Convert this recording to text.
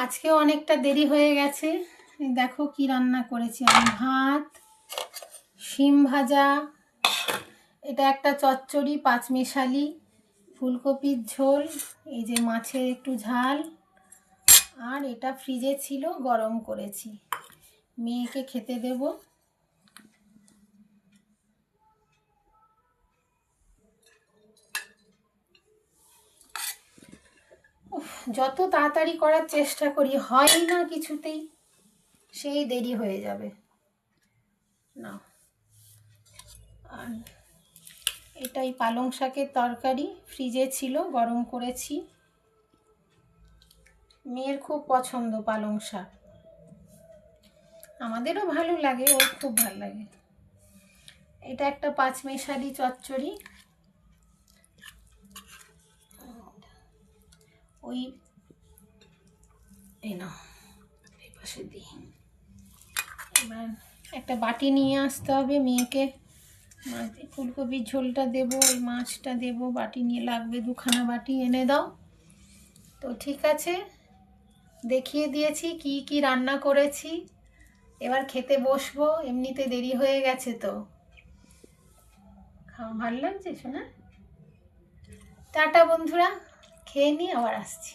আজকেও অনেকটা দেরি হয়ে গেছে। দেখো কি রান্না করেছি আমি। ভাত, শিম ভাজা, এটা একটা চচ্চড়ি পাঁচমেশালি, ফুলকপির ঝোল, এই যে মাছের একটু ঝাল, আর এটা ফ্রিজে ছিল গরম করেছি, মেয়েকে খেতে দেব। যত তাড়াতাড়ি করার চেষ্টা করি হয় না কিছুতেই, সেই দেরি হয়ে যাবে না। আর এটাই পালং শাকের তরকারি, ফ্রিজে ছিল গরম করেছি, মেয়ের খুব পছন্দ পালং শাক, আমাদেরও ভালো লাগে, ওর খুব ভালো লাগে। এটা একটা পাঁচমেশালি চচ্চড়ি, ওই এই না এই পাশে দিই। এবার একটা বাটি নিয়ে আসতে হবে, মেয়েকে ফুলকপির ঝোলটা দেবো, ওই মাছটা দেবো, বাটি নিয়ে লাগবে, দুখানা বাটি এনে দাও। তো ঠিক আছে, দেখিয়ে দিয়েছি কি কি রান্না করেছি, এবার খেতে বসবো, এমনিতে দেরি হয়ে গেছে। তো খাওয়া ভালো লাগছে শোনা। টাটা বন্ধুরা, খেয়ে নিয়ে আবার আসছি।